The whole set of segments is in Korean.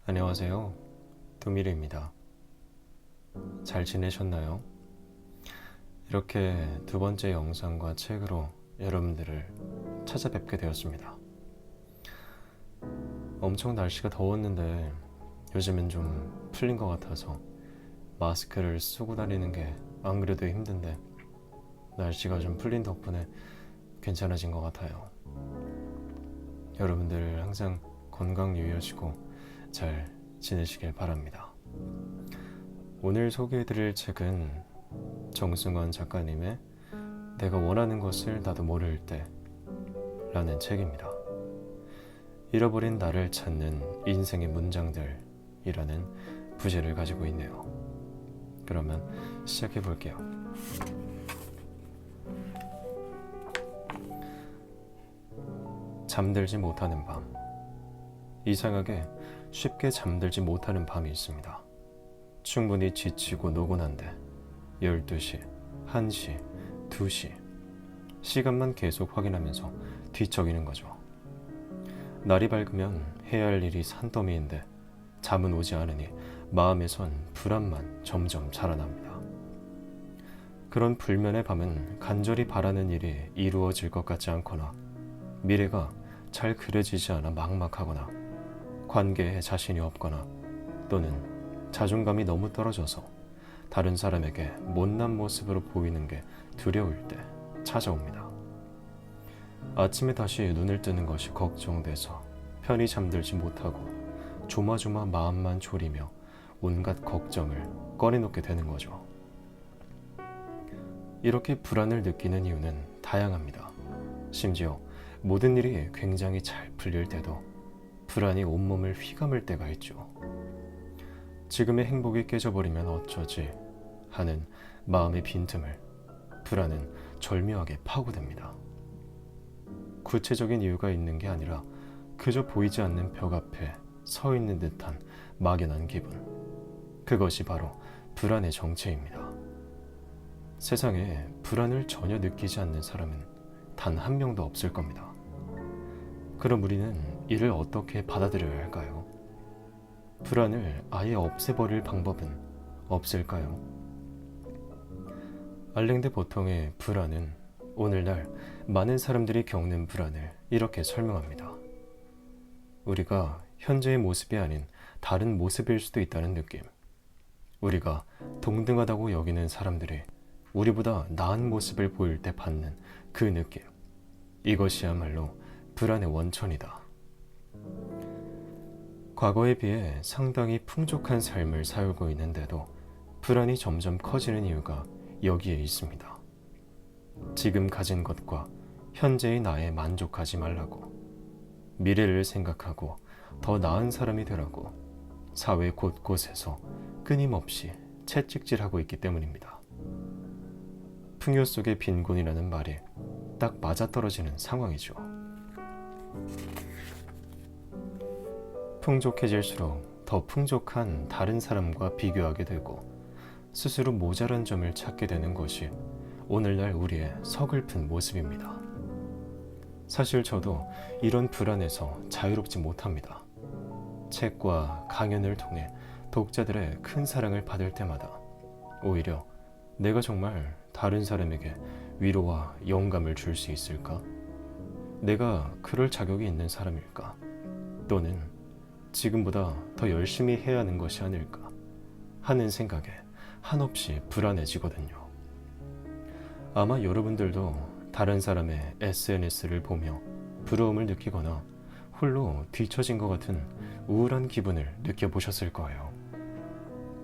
안녕하세요. 두미르입니다. 잘 지내셨나요? 이렇게 두 번째 영상과 책으로 여러분들을 찾아뵙게 되었습니다. 엄청 날씨가 더웠는데 요즘은 좀 풀린 것 같아서 마스크를 쓰고 다니는 게 안 그래도 힘든데 날씨가 좀 풀린 덕분에 괜찮아진 것 같아요. 여러분들 항상 건강 유의하시고 잘 지내시길 바랍니다. 오늘 소개해드릴 책은 정승환 작가님의 내가 원하는 것을 나도 모를 때 라는 책입니다. 잃어버린 나를 찾는 인생의 문장들이라는 부제를 가지고 있네요. 그러면 시작해 볼게요. 잠들지 못하는 밤. 이상하게 쉽게 잠들지 못하는 밤이 있습니다. 충분히 지치고 노곤한데 12시, 1시, 2시 시간만 계속 확인하면서 뒤척이는 거죠. 날이 밝으면 해야 할 일이 산더미인데 잠은 오지 않으니 마음에선 불안만 점점 자라납니다. 그런 불면의 밤은 간절히 바라는 일이 이루어질 것 같지 않거나 미래가 잘 그려지지 않아 막막하거나 관계에 자신이 없거나 또는 자존감이 너무 떨어져서 다른 사람에게 못난 모습으로 보이는 게 두려울 때 찾아옵니다. 아침에 다시 눈을 뜨는 것이 걱정돼서 편히 잠들지 못하고 조마조마 마음만 졸이며 온갖 걱정을 꺼내놓게 되는 거죠. 이렇게 불안을 느끼는 이유는 다양합니다. 심지어 모든 일이 굉장히 잘 풀릴 때도 불안이 온몸을 휘감을 때가 있죠. 지금의 행복이 깨져버리면 어쩌지 하는 마음의 빈틈을 불안은 절묘하게 파고듭니다. 구체적인 이유가 있는 게 아니라 그저 보이지 않는 벽 앞에 서 있는 듯한 막연한 기분. 그것이 바로 불안의 정체입니다. 세상에 불안을 전혀 느끼지 않는 사람은 단 한 명도 없을 겁니다. 그럼 우리는 이를 어떻게 받아들여야 할까요? 불안을 아예 없애버릴 방법은 없을까요? 알랭드 보통의 불안은 오늘날 많은 사람들이 겪는 불안을 이렇게 설명합니다. 우리가 현재의 모습이 아닌 다른 모습일 수도 있다는 느낌. 우리가 동등하다고 여기는 사람들이 우리보다 나은 모습을 보일 때 받는 그 느낌. 이것이야말로 불안의 원천이다. 과거에 비해 상당히 풍족한 삶을 살고 있는데도 불안이 점점 커지는 이유가 여기에 있습니다. 지금 가진 것과 현재의 나에 만족하지 말라고, 미래를 생각하고 더 나은 사람이 되라고 사회 곳곳에서 끊임없이 채찍질하고 있기 때문입니다. 풍요 속의 빈곤이라는 말이 딱 맞아떨어지는 상황이죠. 풍족해질수록 더 풍족한 다른 사람과 비교하게 되고 스스로 모자란 점을 찾게 되는 것이 오늘날 우리의 서글픈 모습입니다. 사실 저도 이런 불안에서 자유롭지 못합니다. 책과 강연을 통해 독자들의 큰 사랑을 받을 때마다 오히려 내가 정말 다른 사람에게 위로와 영감을 줄 수 있을까? 내가 그럴 자격이 있는 사람일까? 또는 지금보다 더 열심히 해야 하는 것이 아닐까 하는 생각에 한없이 불안해지거든요. 아마 여러분들도 다른 사람의 SNS를 보며 부러움을 느끼거나 홀로 뒤처진 것 같은 우울한 기분을 느껴보셨을 거예요.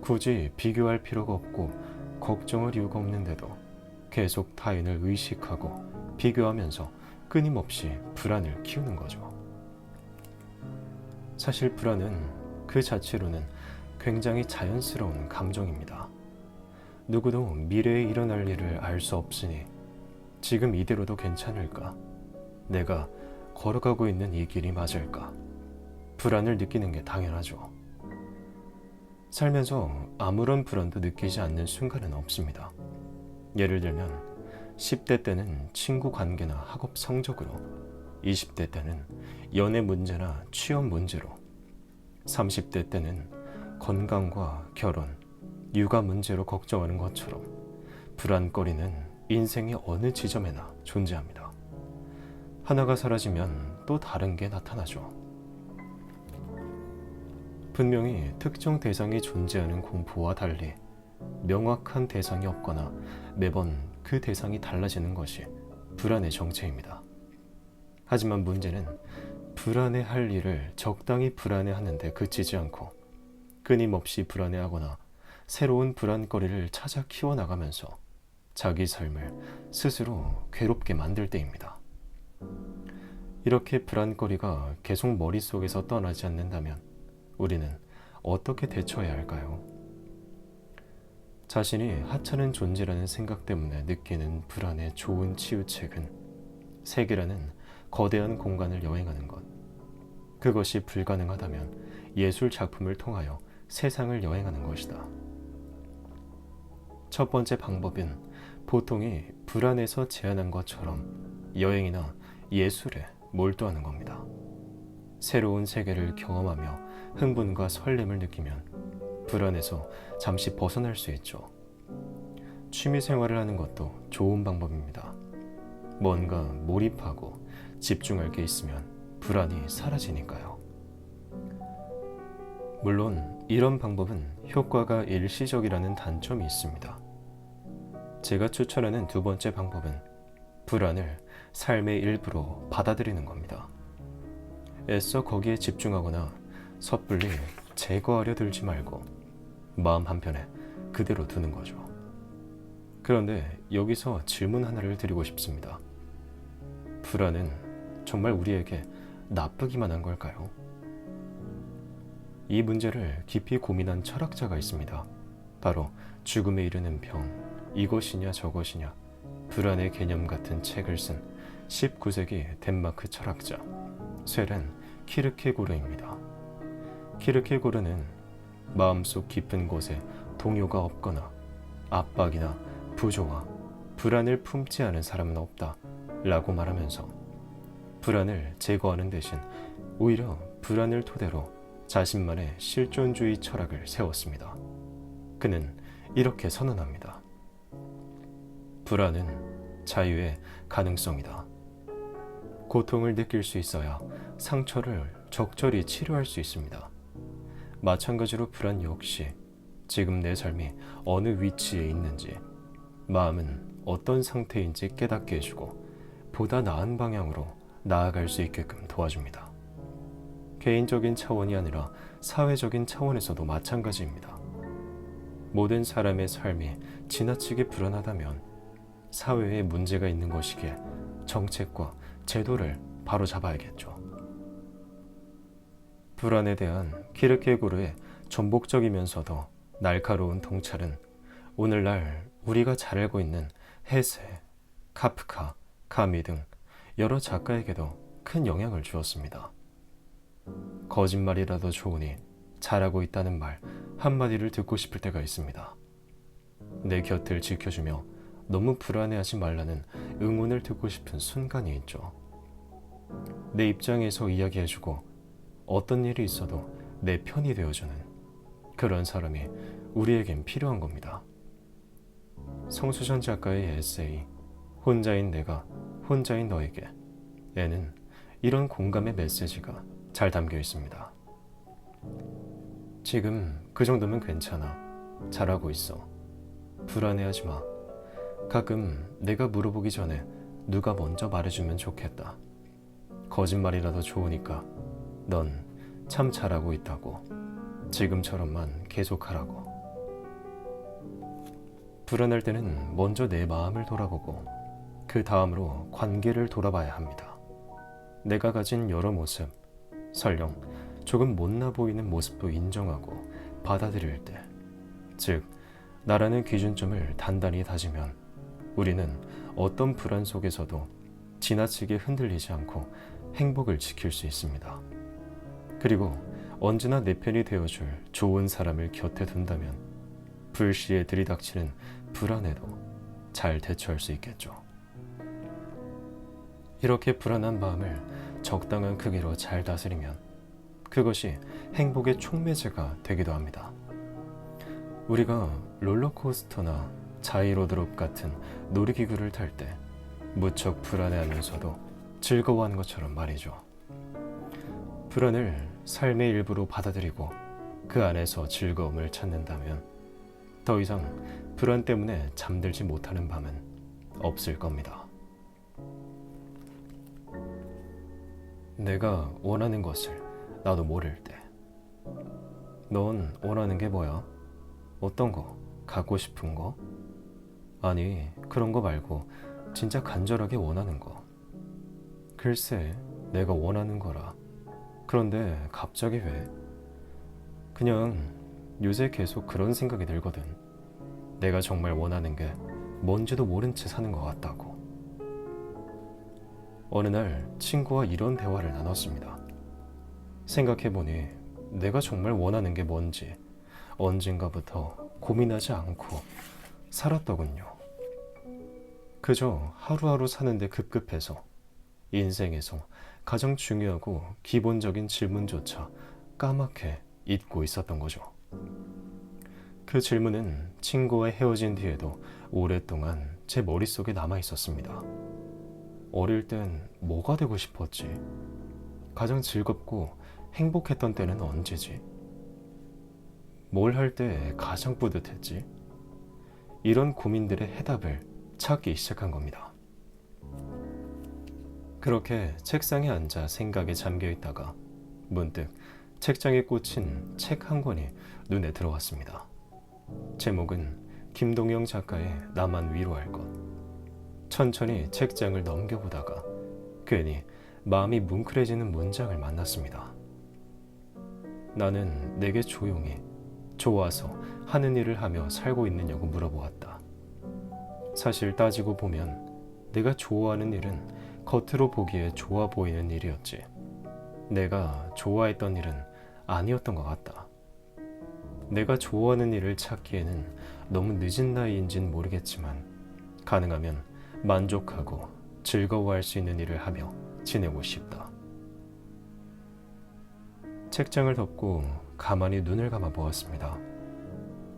굳이 비교할 필요가 없고 걱정할 이유가 없는데도 계속 타인을 의식하고 비교하면서 끊임없이 불안을 키우는 거죠. 사실 불안은 그 자체로는 굉장히 자연스러운 감정입니다. 누구도 미래에 일어날 일을 알 수 없으니 지금 이대로도 괜찮을까? 내가 걸어가고 있는 이 길이 맞을까? 불안을 느끼는 게 당연하죠. 살면서 아무런 불안도 느끼지 않는 순간은 없습니다. 예를 들면 10대 때는 친구 관계나 학업 성적으로, 20대 때는 연애 문제나 취업 문제로, 30대 때는 건강과 결혼, 육아 문제로 걱정하는 것처럼 불안거리는 인생의 어느 지점에나 존재합니다. 하나가 사라지면 또 다른 게 나타나죠. 분명히 특정 대상이 존재하는 공포와 달리 명확한 대상이 없거나 매번 그 대상이 달라지는 것이 불안의 정체입니다. 하지만 문제는 불안해할 일을 적당히 불안해하는데 그치지 않고 끊임없이 불안해하거나 새로운 불안거리를 찾아 키워나가면서 자기 삶을 스스로 괴롭게 만들 때입니다. 이렇게 불안거리가 계속 머릿속에서 떠나지 않는다면 우리는 어떻게 대처해야 할까요? 자신이 하찮은 존재라는 생각 때문에 느끼는 불안의 좋은 치유책은 세계라는 거대한 공간을 여행하는 것. 그것이 불가능하다면 예술 작품을 통하여 세상을 여행하는 것이다. 첫 번째 방법은 보통이 불안에서 제안한 것처럼 여행이나 예술에 몰두하는 겁니다. 새로운 세계를 경험하며 흥분과 설렘을 느끼면 불안에서 잠시 벗어날 수 있죠. 취미 생활을 하는 것도 좋은 방법입니다. 뭔가 몰입하고 집중할 게 있으면 불안이 사라지니까요. 물론 이런 방법은 효과가 일시적이라는 단점이 있습니다. 제가 추천하는 두 번째 방법은 불안을 삶의 일부로 받아들이는 겁니다. 애써 거기에 집중하거나 섣불리 제거하려 들지 말고 마음 한편에 그대로 두는 거죠. 그런데 여기서 질문 하나를 드리고 싶습니다. 불안은 정말 우리에게 나쁘기만 한 걸까요? 이 문제를 깊이 고민한 철학자가 있습니다. 바로 죽음에 이르는 병, 이것이냐 저것이냐, 불안의 개념 같은 책을 쓴 19세기 덴마크 철학자 쇠렌 키르케고르입니다. 키르케고르는 마음속 깊은 곳에 동요가 없거나 압박이나 부조와 불안을 품지 않은 사람은 없다 라고 말하면서 불안을 제거하는 대신 오히려 불안을 토대로 자신만의 실존주의 철학을 세웠습니다. 그는 이렇게 선언합니다. 불안은 자유의 가능성이다. 고통을 느낄 수 있어야 상처를 적절히 치료할 수 있습니다. 마찬가지로 불안 역시 지금 내 삶이 어느 위치에 있는지, 마음은 어떤 상태인지 깨닫게 해주고 보다 나은 방향으로 나아갈 수 있게끔 도와줍니다. 개인적인 차원이 아니라 사회적인 차원에서도 마찬가지입니다. 모든 사람의 삶이 지나치게 불안하다면 사회에 문제가 있는 것이기에 정책과 제도를 바로잡아야겠죠. 불안에 대한 키르케고르의 전복적이면서도 날카로운 통찰은 오늘날 우리가 잘 알고 있는 헤세, 카프카, 카미 등 여러 작가에게도 큰 영향을 주었습니다. 거짓말이라도 좋으니 잘하고 있다는 말 한마디를 듣고 싶을 때가 있습니다. 내 곁을 지켜주며 너무 불안해하지 말라는 응원을 듣고 싶은 순간이 있죠. 내 입장에서 이야기해주고 어떤 일이 있어도 내 편이 되어주는 그런 사람이 우리에겐 필요한 겁니다. 성수전 작가의 에세이 혼자인 내가 혼자인 너에게 에는 이런 공감의 메시지가 잘 담겨 있습니다. 지금 그 정도면 괜찮아. 잘하고 있어. 불안해하지 마. 가끔 내가 물어보기 전에 누가 먼저 말해주면 좋겠다. 거짓말이라도 좋으니까 넌 참 잘하고 있다고. 지금처럼만 계속하라고. 불안할 때는 먼저 내 마음을 돌아보고 그 다음으로 관계를 돌아봐야 합니다. 내가 가진 여러 모습, 설령 조금 못나 보이는 모습도 인정하고 받아들일 때, 즉 나라는 기준점을 단단히 다지면 우리는 어떤 불안 속에서도 지나치게 흔들리지 않고 행복을 지킬 수 있습니다. 그리고 언제나 내 편이 되어줄 좋은 사람을 곁에 둔다면 불시에 들이닥치는 불안에도 잘 대처할 수 있겠죠. 이렇게 불안한 마음을 적당한 크기로 잘 다스리면 그것이 행복의 촉매제가 되기도 합니다. 우리가 롤러코스터나 자이로드롭 같은 놀이기구를 탈 때 무척 불안해하면서도 즐거워하는 것처럼 말이죠. 불안을 삶의 일부로 받아들이고 그 안에서 즐거움을 찾는다면 더 이상 불안 때문에 잠들지 못하는 밤은 없을 겁니다. 내가 원하는 것을 나도 모를 때, 넌 원하는 게 뭐야? 어떤 거? 갖고 싶은 거? 아니, 그런 거 말고 진짜 간절하게 원하는 거. 글쎄, 내가 원하는 거라. 그런데 갑자기 왜? 그냥 요새 계속 그런 생각이 들거든. 내가 정말 원하는 게 뭔지도 모른 채 사는 것 같다고. 어느 날 친구와 이런 대화를 나눴습니다. 생각해보니 내가 정말 원하는 게 뭔지 언젠가부터 고민하지 않고 살았더군요. 그저 하루하루 사는데 급급해서 인생에서 가장 중요하고 기본적인 질문조차 까맣게 잊고 있었던 거죠. 그 질문은 친구와 헤어진 뒤에도 오랫동안 제 머릿속에 남아 있었습니다. 어릴 땐 뭐가 되고 싶었지? 가장 즐겁고 행복했던 때는 언제지? 뭘 할 때 가장 뿌듯했지? 이런 고민들의 해답을 찾기 시작한 겁니다. 그렇게 책상에 앉아 생각에 잠겨 있다가 문득 책장에 꽂힌 책 한 권이 눈에 들어왔습니다. 제목은 김동영 작가의 나만 위로할 것. 천천히 책장을 넘겨보다가 괜히 마음이 뭉클해지는 문장을 만났습니다. 나는 내게 조용히 좋아서 하는 일을 하며 살고 있느냐고 물어보았다. 사실 따지고 보면 내가 좋아하는 일은 겉으로 보기에 좋아 보이는 일이었지, 내가 좋아했던 일은 아니었던 것 같다. 내가 좋아하는 일을 찾기에는 너무 늦은 나이인진 모르겠지만 가능하면 만족하고 즐거워할 수 있는 일을 하며 지내고 싶다. 책장을 덮고 가만히 눈을 감아 보았습니다.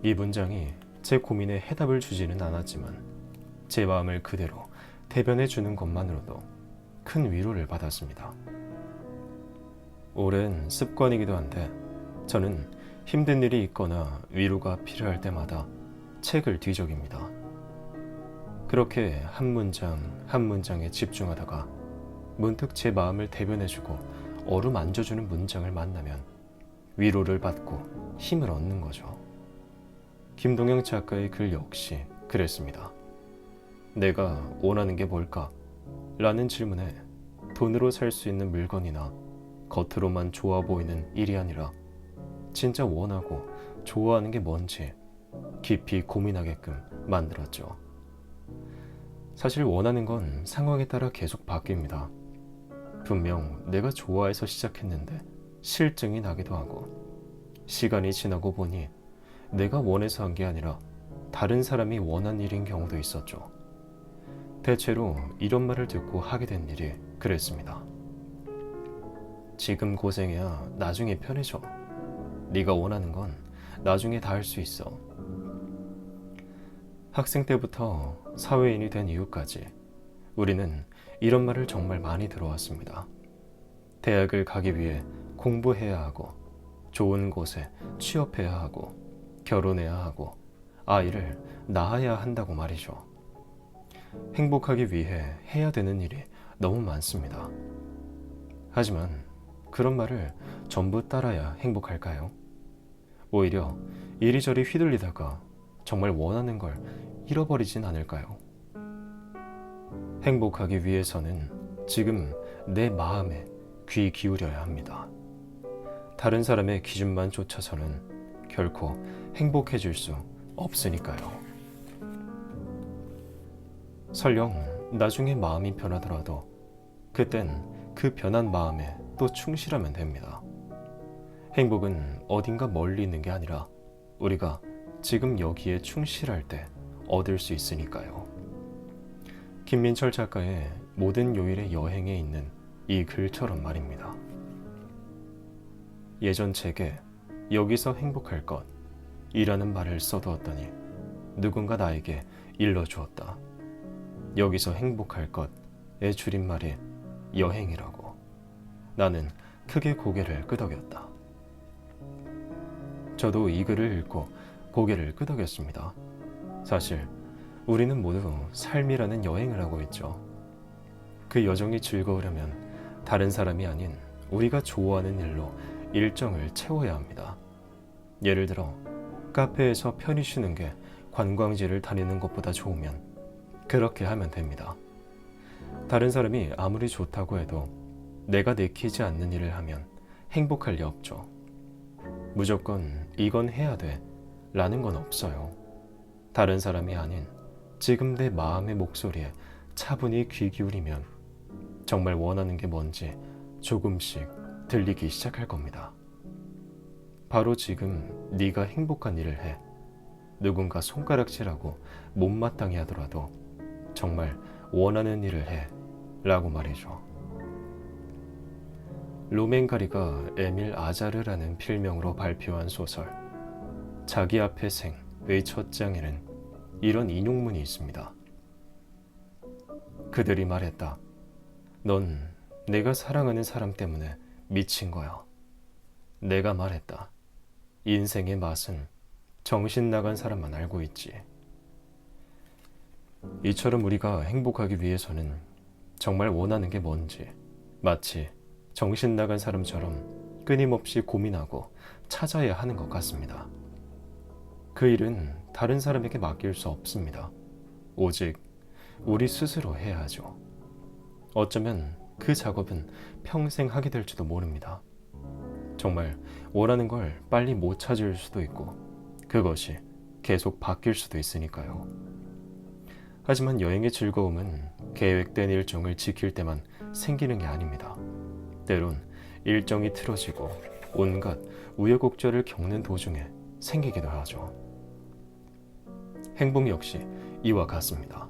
이 문장이 제 고민에 해답을 주지는 않았지만 제 마음을 그대로 대변해 주는 것만으로도 큰 위로를 받았습니다. 오랜 습관이기도 한데 저는 힘든 일이 있거나 위로가 필요할 때마다 책을 뒤적입니다. 그렇게 한 문장 한 문장에 집중하다가 문득 제 마음을 대변해주고 어루만져주는 문장을 만나면 위로를 받고 힘을 얻는 거죠. 김동영 작가의 글 역시 그랬습니다. 내가 원하는 게 뭘까? 라는 질문에 돈으로 살 수 있는 물건이나 겉으로만 좋아 보이는 일이 아니라 진짜 원하고 좋아하는 게 뭔지 깊이 고민하게끔 만들었죠. 사실 원하는 건 상황에 따라 계속 바뀝니다. 분명 내가 좋아해서 시작했는데 실증이 나기도 하고, 시간이 지나고 보니 내가 원해서 한 게 아니라 다른 사람이 원한 일인 경우도 있었죠. 대체로 이런 말을 듣고 하게 된 일이 그랬습니다. 지금 고생해야 나중에 편해져. 네가 원하는 건 나중에 다 할 수 있어. 학생 때부터 사회인이 된 이후까지 우리는 이런 말을 정말 많이 들어왔습니다. 대학을 가기 위해 공부해야 하고, 좋은 곳에 취업해야 하고, 결혼해야 하고, 아이를 낳아야 한다고 말이죠. 행복하기 위해 해야 되는 일이 너무 많습니다. 하지만 그런 말을 전부 따라야 행복할까요? 오히려 이리저리 휘둘리다가 정말 원하는 걸 잃어버리진 않을까요? 행복하기 위해서는 지금 내 마음에 귀 기울여야 합니다. 다른 사람의 기준만 쫓아서는 결코 행복해질 수 없으니까요. 설령 나중에 마음이 변하더라도 그땐 그 변한 마음에 또 충실하면 됩니다. 행복은 어딘가 멀리 있는 게 아니라 우리가 지금 여기에 충실할 때 얻을 수 있으니까요. 김민철 작가의 모든 요일의 여행에 있는 이 글처럼 말입니다. 예전 책에 여기서 행복할 것 이라는 말을 써두었더니 누군가 나에게 일러주었다. 여기서 행복할 것의 줄임말이 여행이라고. 나는 크게 고개를 끄덕였다. 저도 이 글을 읽고 고개를 끄덕였습니다. 사실 우리는 모두 삶이라는 여행을 하고 있죠. 그 여정이 즐거우려면 다른 사람이 아닌 우리가 좋아하는 일로 일정을 채워야 합니다. 예를 들어 카페에서 편히 쉬는 게 관광지를 다니는 것보다 좋으면 그렇게 하면 됩니다. 다른 사람이 아무리 좋다고 해도 내가 내키지 않는 일을 하면 행복할 리 없죠. 무조건 이건 해야 돼 라는 건 없어요. 다른 사람이 아닌 지금 내 마음의 목소리에 차분히 귀 기울이면 정말 원하는 게 뭔지 조금씩 들리기 시작할 겁니다. 바로 지금 네가 행복한 일을 해. 누군가 손가락질하고 못마땅해 하더라도 정말 원하는 일을 해 라고 말이죠. 로맨가리가 에밀 아자르라는 필명으로 발표한 소설 자기 앞의 생의 첫 장에는 이런 인용문이 있습니다. 그들이 말했다. 넌 내가 사랑하는 사람 때문에 미친 거야. 내가 말했다. 인생의 맛은 정신 나간 사람만 알고 있지. 이처럼 우리가 행복하기 위해서는 정말 원하는 게 뭔지 마치 정신 나간 사람처럼 끊임없이 고민하고 찾아야 하는 것 같습니다. 그 일은 다른 사람에게 맡길 수 없습니다. 오직 우리 스스로 해야 하죠. 어쩌면 그 작업은 평생 하게 될지도 모릅니다. 정말 원하는 걸 빨리 못 찾을 수도 있고 그것이 계속 바뀔 수도 있으니까요. 하지만 여행의 즐거움은 계획된 일정을 지킬 때만 생기는 게 아닙니다. 때론 일정이 틀어지고 온갖 우여곡절을 겪는 도중에 생기기도 하죠. 행복 역시 이와 같습니다.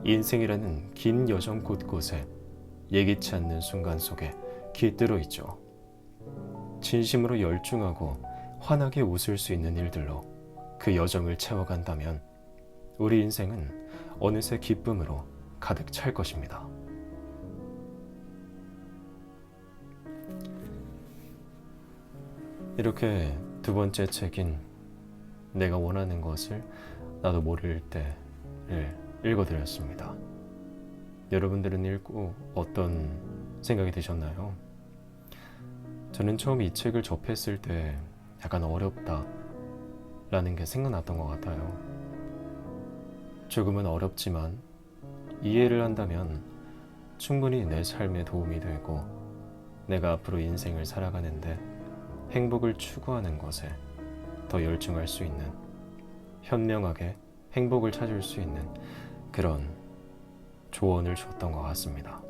인생이라는 긴 여정 곳곳에 예기치 않는 순간 속에 깃들어 있죠. 진심으로 열중하고 환하게 웃을 수 있는 일들로 그 여정을 채워간다면 우리 인생은 어느새 기쁨으로 가득 찰 것입니다. 이렇게 두 번째 책인 내가 원하는 것을 나도 모를 때를 읽어드렸습니다. 여러분들은 읽고 어떤 생각이 드셨나요? 저는 처음 이 책을 접했을 때 약간 어렵다 라는 게 생각났던 것 같아요. 조금은 어렵지만 이해를 한다면 충분히 내 삶에 도움이 되고 내가 앞으로 인생을 살아가는데 행복을 추구하는 것에 더 열중할 수 있는, 현명하게 행복을 찾을 수 있는 그런 조언을 줬던 것 같습니다.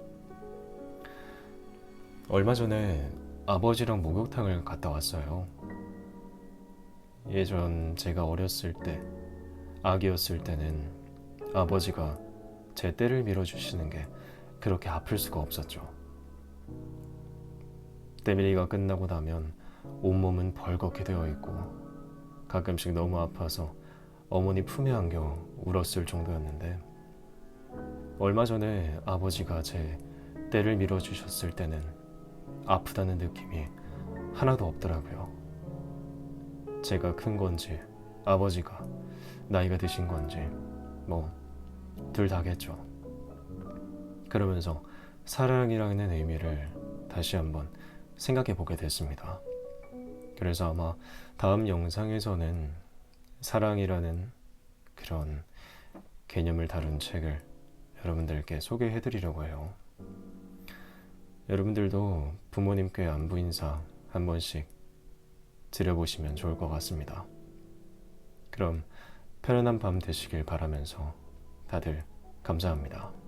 얼마 전에 아버지랑 목욕탕을 갔다 왔어요. 예전 제가 어렸을 때, 아기였을 때는 아버지가 제 떼를 밀어주시는 게 그렇게 아플 수가 없었죠. 때밀이가 끝나고 나면 온몸은 벌겋게 되어 있고 가끔씩 너무 아파서 어머니 품에 안겨 울었을 정도였는데 얼마 전에 아버지가 제 떼를 밀어주셨을 때는 아프다는 느낌이 하나도 없더라고요. 제가 큰 건지 아버지가 나이가 드신 건지 뭐 둘 다겠죠. 그러면서 사랑이라는 의미를 다시 한번 생각해 보게 됐습니다. 그래서 아마 다음 영상에서는 사랑이라는 그런 개념을 다룬 책을 여러분들께 소개해 드리려고 해요. 여러분들도 부모님께 안부 인사 한 번씩 드려보시면 좋을 것 같습니다. 그럼 편안한 밤 되시길 바라면서 다들 감사합니다.